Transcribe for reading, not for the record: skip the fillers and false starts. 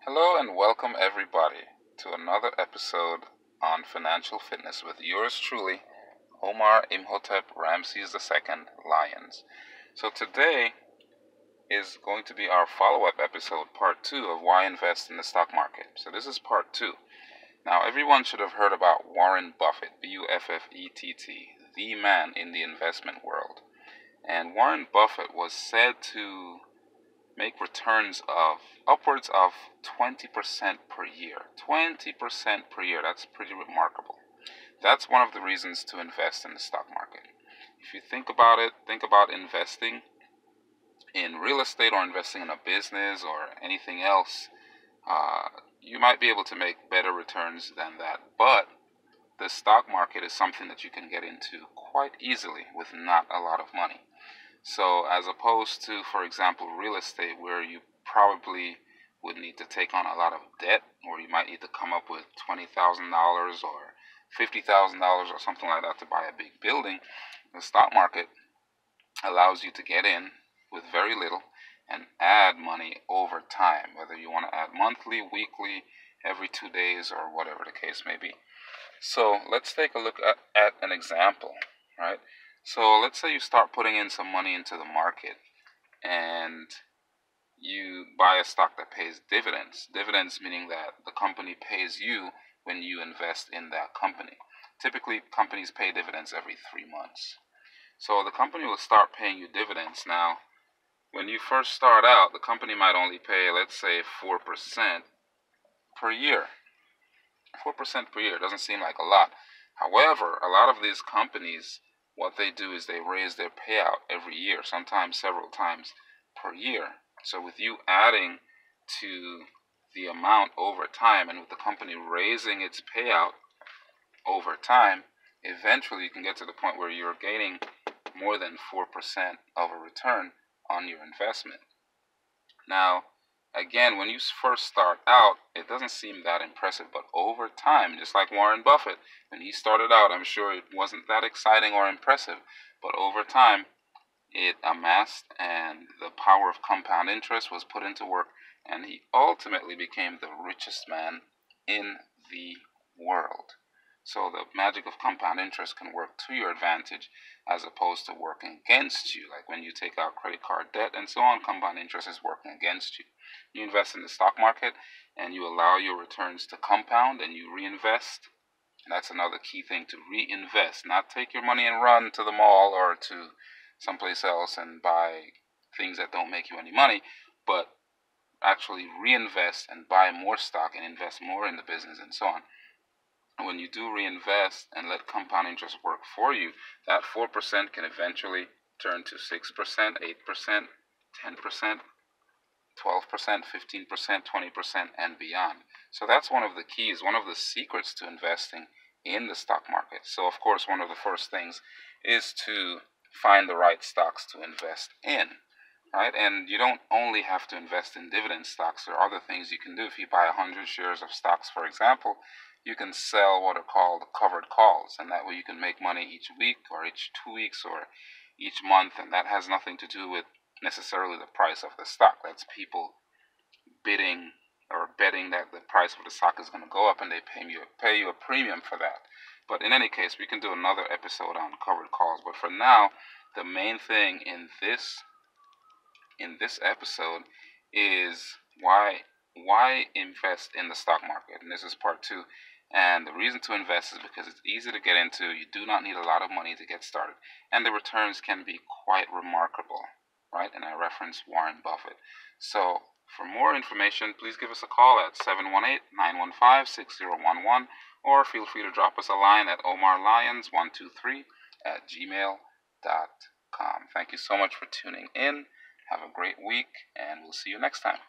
Hello and welcome everybody to another episode on financial fitness with yours truly, Omar Imhotep Ramses II Lyons. So today is going to be our follow-up episode, part 2 of why invest in the stock market. So this is part 2. Now everyone should have heard about Warren Buffett, Buffett, the man in the investment world. And Warren Buffett was said to make returns of upwards of 20% per year. 20% per year, that's pretty remarkable. That's one of the reasons to invest in the stock market. If you think about it, think about investing in real estate or investing in a business or anything else. You might be able to make better returns than that. But the stock market is something that you can get into quite easily with not a lot of money. So as opposed to, for example, real estate, where you probably would need to take on a lot of debt, or you might need to come up with $20,000 or $50,000 or something like that to buy a big building, the stock market allows you to get in with very little and add money over time, whether you want to add monthly, weekly, every 2 days, or whatever the case may be. So let's take a look at an example, right? So let's say you start putting in some money into the market and you buy a stock that pays dividends. Dividends meaning that the company pays you when you invest in that company. Typically, companies pay dividends every 3 months. So the company will start paying you dividends. Now, when you first start out, the company might only pay, let's say, 4% per year. 4% per year doesn't seem like a lot. However, a lot of these companies, what they do is they raise their payout every year, sometimes several times per year. So with you adding to the amount over time and with the company raising its payout over time, eventually you can get to the point where you're gaining more than 4% of a return on your investment. Now, again, when you first start out, it doesn't seem that impressive, but over time, just like Warren Buffett, when he started out, I'm sure it wasn't that exciting or impressive, but over time, it amassed and the power of compound interest was put into work, and he ultimately became the richest man in the world. So the magic of compound interest can work to your advantage as opposed to working against you. Like when you take out credit card debt and so on, compound interest is working against you. You invest in the stock market and you allow your returns to compound and you reinvest. And that's another key thing, to reinvest, not take your money and run to the mall or to someplace else and buy things that don't make you any money, but actually reinvest and buy more stock and invest more in the business and so on. And when you do reinvest and let compound interest work for you, that 4% can eventually turn to 6%, 8%, 10%, 12%, 15%, 20%, and beyond. So that's one of the keys, one of the secrets to investing in the stock market. So of course, one of the first things is to find the right stocks to invest in, right? And you don't only have to invest in dividend stocks. There are other things you can do. If you buy 100 shares of stocks, for example, you can sell what are called covered calls, and that way you can make money each week or each 2 weeks or each month, and that has nothing to do with necessarily the price of the stock. That's people bidding or betting that the price of the stock is going to go up, and they pay you a premium for that. But in any case, we can do another episode on covered calls. But for now, the main thing in this episode is why invest in the stock market, and this is part 2. And the reason to invest is because it's easy to get into. You do not need a lot of money to get started, and the returns can be quite remarkable, right? And I reference Warren Buffett. So for more information, please give us a call at 718-915-6011, or feel free to drop us a line at omarlyons123@gmail.com. Thank you so much for tuning in. Have a great week, and we'll see you next time.